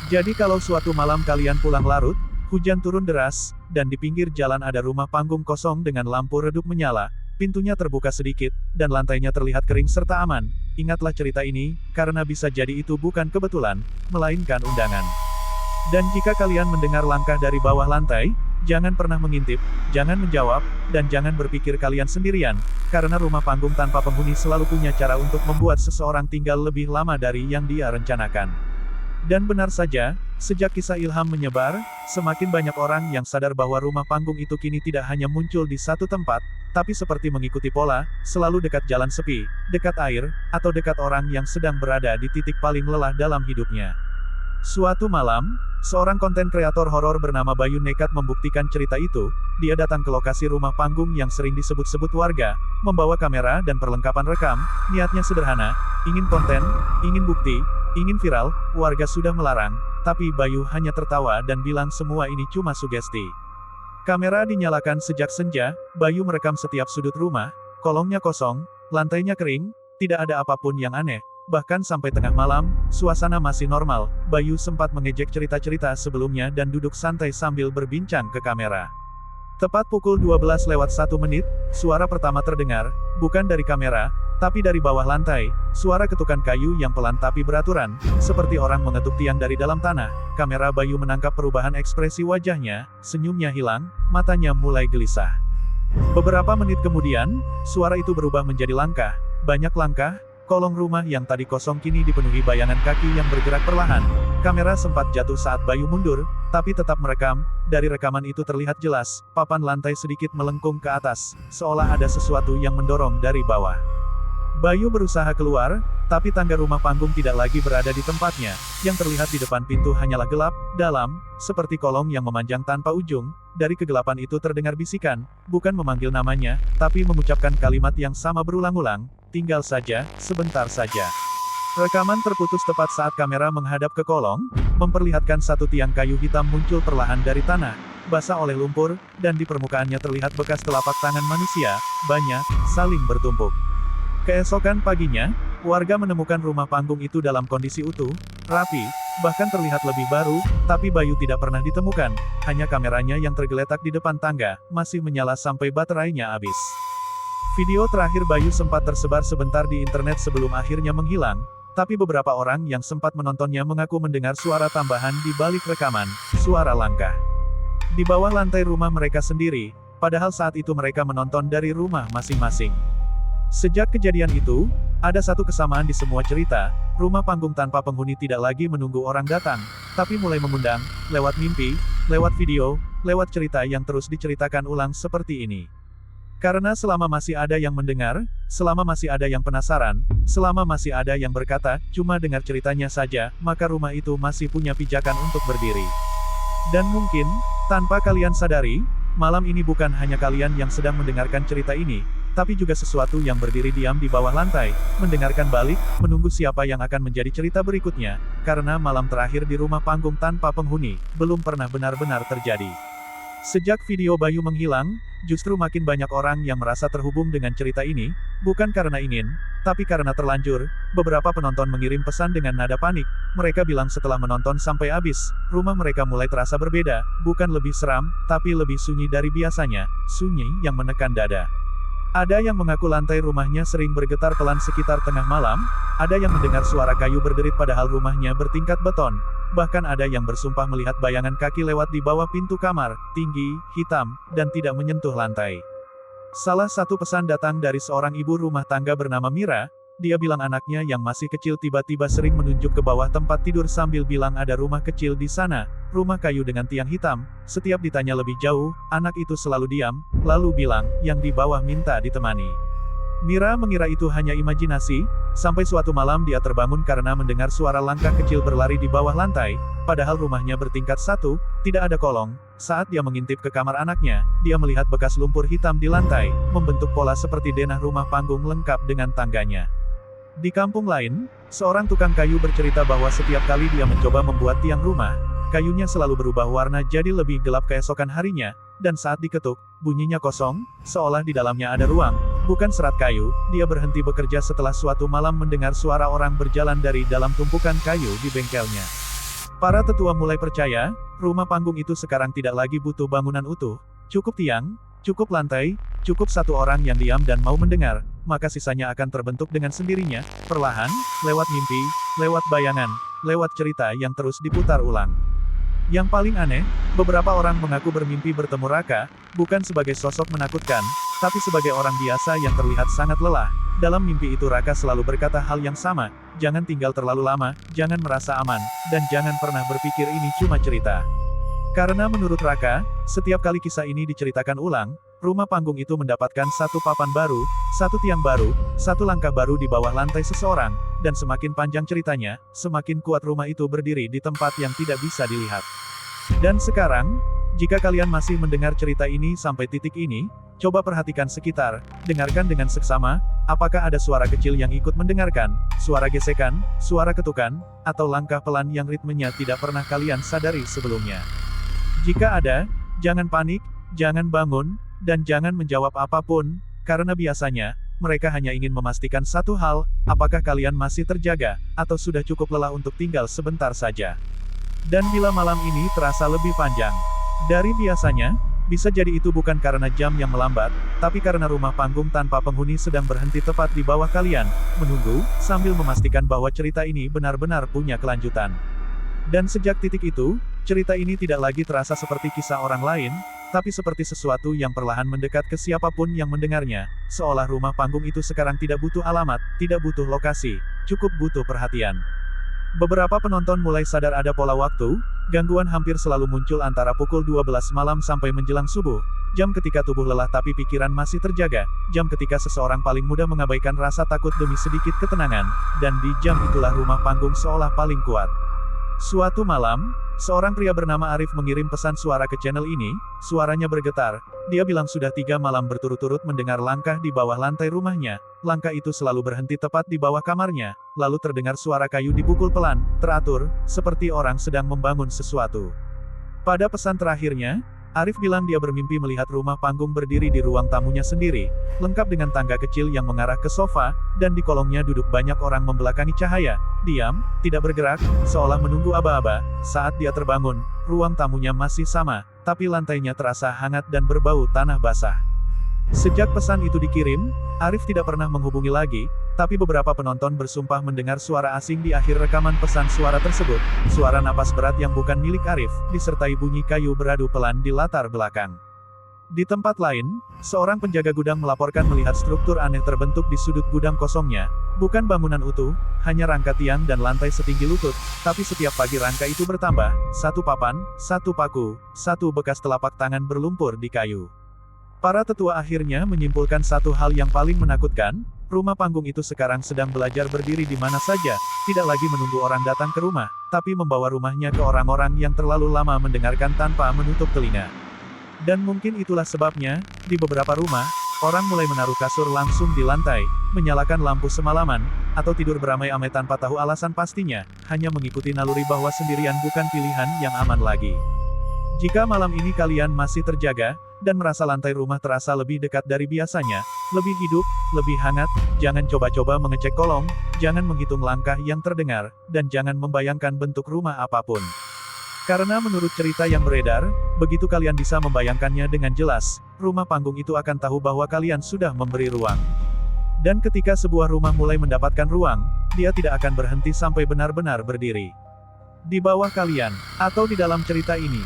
Jadi kalau suatu malam kalian pulang larut, hujan turun deras, dan di pinggir jalan ada rumah panggung kosong dengan lampu redup menyala, pintunya terbuka sedikit, dan lantainya terlihat kering serta aman. Ingatlah cerita ini, karena bisa jadi itu bukan kebetulan, melainkan undangan. Dan jika kalian mendengar langkah dari bawah lantai, jangan pernah mengintip, jangan menjawab, dan jangan berpikir kalian sendirian, karena rumah panggung tanpa penghuni selalu punya cara untuk membuat seseorang tinggal lebih lama dari yang dia rencanakan. Dan benar saja, sejak kisah Ilham menyebar, semakin banyak orang yang sadar bahwa rumah panggung itu kini tidak hanya muncul di satu tempat, tapi seperti mengikuti pola, selalu dekat jalan sepi, dekat air, atau dekat orang yang sedang berada di titik paling lelah dalam hidupnya. Suatu malam, seorang konten kreator horor bernama Bayu nekat membuktikan cerita itu. Dia datang ke lokasi rumah panggung yang sering disebut-sebut warga, membawa kamera dan perlengkapan rekam. Niatnya sederhana, ingin konten, ingin bukti, ingin viral. Warga sudah melarang, tapi Bayu hanya tertawa dan bilang semua ini cuma sugesti. Kamera dinyalakan sejak senja. Bayu merekam setiap sudut rumah, kolongnya kosong, lantainya kering, tidak ada apapun yang aneh. Bahkan sampai tengah malam, suasana masih normal. Bayu sempat mengejek cerita-cerita sebelumnya dan duduk santai sambil berbincang ke kamera. Tepat pukul 12:01, suara pertama terdengar, bukan dari kamera, tapi dari bawah lantai, suara ketukan kayu yang pelan tapi beraturan, seperti orang mengetuk tiang dari dalam tanah. Kamera Bayu menangkap perubahan ekspresi wajahnya, senyumnya hilang, matanya mulai gelisah. Beberapa menit kemudian, suara itu berubah menjadi langkah, banyak langkah. Kolong rumah yang tadi kosong kini dipenuhi bayangan kaki yang bergerak perlahan. Kamera sempat jatuh saat Bayu mundur, tapi tetap merekam. Dari rekaman itu terlihat jelas, papan lantai sedikit melengkung ke atas, seolah ada sesuatu yang mendorong dari bawah. Bayu berusaha keluar, tapi tangga rumah panggung tidak lagi berada di tempatnya. Yang terlihat di depan pintu hanyalah gelap, dalam, seperti kolong yang memanjang tanpa ujung. Dari kegelapan itu terdengar bisikan, bukan memanggil namanya, tapi mengucapkan kalimat yang sama berulang-ulang, tinggal saja, sebentar saja. Rekaman terputus tepat saat kamera menghadap ke kolong, memperlihatkan satu tiang kayu hitam muncul perlahan dari tanah, basah oleh lumpur, dan di permukaannya terlihat bekas telapak tangan manusia, banyak, saling bertumpuk. Keesokan paginya, warga menemukan rumah panggung itu dalam kondisi utuh, rapi, bahkan terlihat lebih baru, tapi Bayu tidak pernah ditemukan, hanya kameranya yang tergeletak di depan tangga, masih menyala sampai baterainya habis. Video terakhir Bayu sempat tersebar sebentar di internet sebelum akhirnya menghilang. tapi beberapa orang yang sempat menontonnya mengaku mendengar suara tambahan di balik rekaman, suara langkah. Di bawah lantai rumah mereka sendiri, padahal saat itu mereka menonton dari rumah masing-masing. Sejak kejadian itu, ada satu kesamaan di semua cerita, rumah panggung tanpa penghuni tidak lagi menunggu orang datang, tapi mulai mengundang, lewat mimpi, lewat video, lewat cerita yang terus diceritakan ulang seperti ini. Karena selama masih ada yang mendengar, selama masih ada yang penasaran, selama masih ada yang berkata, cuma dengar ceritanya saja, maka rumah itu masih punya pijakan untuk berdiri. Dan mungkin, tanpa kalian sadari, malam ini bukan hanya kalian yang sedang mendengarkan cerita ini, tapi juga sesuatu yang berdiri diam di bawah lantai, mendengarkan balik, menunggu siapa yang akan menjadi cerita berikutnya, karena malam terakhir di rumah panggung tanpa penghuni, belum pernah benar-benar terjadi. Sejak video Bayu menghilang, justru makin banyak orang yang merasa terhubung dengan cerita ini, bukan karena ingin, tapi karena terlanjur. Beberapa penonton mengirim pesan dengan nada panik. Mereka bilang setelah menonton sampai habis, rumah mereka mulai terasa berbeda, bukan lebih seram, tapi lebih sunyi dari biasanya, sunyi yang menekan dada. Ada yang mengaku lantai rumahnya sering bergetar pelan sekitar tengah malam, ada yang mendengar suara kayu berderit padahal rumahnya bertingkat beton, bahkan ada yang bersumpah melihat bayangan kaki lewat di bawah pintu kamar, tinggi, hitam, dan tidak menyentuh lantai. Salah satu pesan datang dari seorang ibu rumah tangga bernama Mira. Dia bilang anaknya yang masih kecil tiba-tiba sering menunjuk ke bawah tempat tidur sambil bilang ada rumah kecil di sana, rumah kayu dengan tiang hitam. Setiap ditanya lebih jauh, anak itu selalu diam, lalu bilang, yang di bawah minta ditemani. Mira mengira itu hanya imajinasi, sampai suatu malam dia terbangun karena mendengar suara langkah kecil berlari di bawah lantai, padahal rumahnya bertingkat 1, tidak ada kolong. Saat dia mengintip ke kamar anaknya, dia melihat bekas lumpur hitam di lantai, membentuk pola seperti denah rumah panggung lengkap dengan tangganya. Di kampung lain, seorang tukang kayu bercerita bahwa setiap kali dia mencoba membuat tiang rumah, kayunya selalu berubah warna jadi lebih gelap keesokan harinya, dan saat diketuk, bunyinya kosong, seolah di dalamnya ada ruang, bukan serat kayu. Dia berhenti bekerja setelah suatu malam mendengar suara orang berjalan dari dalam tumpukan kayu di bengkelnya. Para tetua mulai percaya, rumah panggung itu sekarang tidak lagi butuh bangunan utuh, cukup tiang, cukup lantai, cukup satu orang yang diam dan mau mendengar, maka sisanya akan terbentuk dengan sendirinya, perlahan, lewat mimpi, lewat bayangan, lewat cerita yang terus diputar ulang. Yang paling aneh, beberapa orang mengaku bermimpi bertemu Raka, bukan sebagai sosok menakutkan, tapi sebagai orang biasa yang terlihat sangat lelah. Dalam mimpi itu Raka selalu berkata hal yang sama, jangan tinggal terlalu lama, jangan merasa aman, dan jangan pernah berpikir ini cuma cerita. Karena menurut Raka, setiap kali kisah ini diceritakan ulang, rumah panggung itu mendapatkan satu papan baru, satu tiang baru, satu langkah baru di bawah lantai seseorang, dan semakin panjang ceritanya, semakin kuat rumah itu berdiri di tempat yang tidak bisa dilihat. Dan sekarang, jika kalian masih mendengar cerita ini sampai titik ini, coba perhatikan sekitar, dengarkan dengan seksama, apakah ada suara kecil yang ikut mendengarkan, suara gesekan, suara ketukan, atau langkah pelan yang ritmenya tidak pernah kalian sadari sebelumnya. Jika ada, jangan panik, jangan bangun, dan jangan menjawab apapun, karena biasanya, mereka hanya ingin memastikan satu hal, apakah kalian masih terjaga, atau sudah cukup lelah untuk tinggal sebentar saja. Dan bila malam ini terasa lebih panjang dari biasanya, bisa jadi itu bukan karena jam yang melambat, tapi karena rumah panggung tanpa penghuni sedang berhenti tepat di bawah kalian, menunggu, sambil memastikan bahwa cerita ini benar-benar punya kelanjutan. Dan sejak titik itu, cerita ini tidak lagi terasa seperti kisah orang lain, tapi seperti sesuatu yang perlahan mendekat ke siapapun yang mendengarnya, seolah rumah panggung itu sekarang tidak butuh alamat, tidak butuh lokasi, cukup butuh perhatian. Beberapa penonton mulai sadar ada pola waktu, gangguan hampir selalu muncul antara pukul 12 malam sampai menjelang subuh, jam ketika tubuh lelah tapi pikiran masih terjaga, jam ketika seseorang paling mudah mengabaikan rasa takut demi sedikit ketenangan, dan di jam itulah rumah panggung seolah paling kuat. Suatu malam, seorang pria bernama Arif mengirim pesan suara ke channel ini, suaranya bergetar. Dia bilang sudah 3 malam berturut-turut mendengar langkah di bawah lantai rumahnya. Langkah itu selalu berhenti tepat di bawah kamarnya, lalu terdengar suara kayu dipukul pelan, teratur, seperti orang sedang membangun sesuatu. Pada pesan terakhirnya, Arif bilang dia bermimpi melihat rumah panggung berdiri di ruang tamunya sendiri, lengkap dengan tangga kecil yang mengarah ke sofa, dan di kolongnya duduk banyak orang membelakangi cahaya, diam, tidak bergerak, seolah menunggu aba-aba. Saat dia terbangun, ruang tamunya masih sama, tapi lantainya terasa hangat dan berbau tanah basah. Sejak pesan itu dikirim, Arif tidak pernah menghubungi lagi, tapi beberapa penonton bersumpah mendengar suara asing di akhir rekaman pesan suara tersebut, suara napas berat yang bukan milik Arif, disertai bunyi kayu beradu pelan di latar belakang. Di tempat lain, seorang penjaga gudang melaporkan melihat struktur aneh terbentuk di sudut gudang kosongnya, bukan bangunan utuh, hanya rangka tiang dan lantai setinggi lutut, tapi setiap pagi rangka itu bertambah, satu papan, satu paku, satu bekas telapak tangan berlumpur di kayu. Para tetua akhirnya menyimpulkan satu hal yang paling menakutkan, rumah panggung itu sekarang sedang belajar berdiri di mana saja, tidak lagi menunggu orang datang ke rumah, tapi membawa rumahnya ke orang-orang yang terlalu lama mendengarkan tanpa menutup telinga. Dan mungkin itulah sebabnya, di beberapa rumah, orang mulai menaruh kasur langsung di lantai, menyalakan lampu semalaman, atau tidur beramai-amai tanpa tahu alasan pastinya, hanya mengikuti naluri bahwa sendirian bukan pilihan yang aman lagi. Jika malam ini kalian masih terjaga, dan merasa lantai rumah terasa lebih dekat dari biasanya, lebih hidup, lebih hangat, jangan coba-coba mengecek kolong, jangan menghitung langkah yang terdengar, dan jangan membayangkan bentuk rumah apapun. Karena menurut cerita yang beredar, begitu kalian bisa membayangkannya dengan jelas, rumah panggung itu akan tahu bahwa kalian sudah memberi ruang. Dan ketika sebuah rumah mulai mendapatkan ruang, dia tidak akan berhenti sampai benar-benar berdiri di bawah kalian, atau di dalam cerita ini.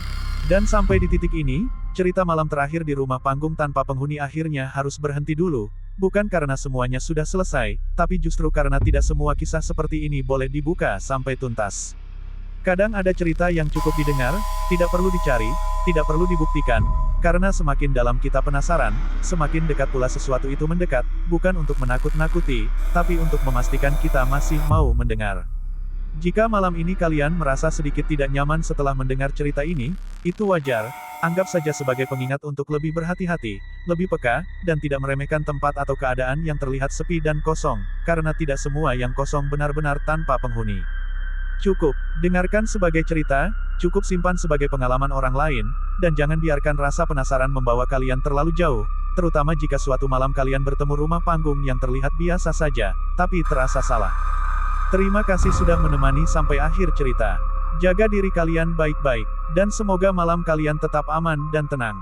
Dan sampai di titik ini, cerita malam terakhir di rumah panggung tanpa penghuni akhirnya harus berhenti dulu, bukan karena semuanya sudah selesai, tapi justru karena tidak semua kisah seperti ini boleh dibuka sampai tuntas. Kadang ada cerita yang cukup didengar, tidak perlu dicari, tidak perlu dibuktikan, karena semakin dalam kita penasaran, semakin dekat pula sesuatu itu mendekat, bukan untuk menakut-nakuti, tapi untuk memastikan kita masih mau mendengar. Jika malam ini kalian merasa sedikit tidak nyaman setelah mendengar cerita ini, itu wajar, anggap saja sebagai pengingat untuk lebih berhati-hati, lebih peka, dan tidak meremehkan tempat atau keadaan yang terlihat sepi dan kosong, karena tidak semua yang kosong benar-benar tanpa penghuni. Cukup dengarkan sebagai cerita, cukup simpan sebagai pengalaman orang lain, dan jangan biarkan rasa penasaran membawa kalian terlalu jauh, terutama jika suatu malam kalian bertemu rumah panggung yang terlihat biasa saja, tapi terasa salah. Terima kasih sudah menemani sampai akhir cerita. Jaga diri kalian baik-baik, dan semoga malam kalian tetap aman dan tenang.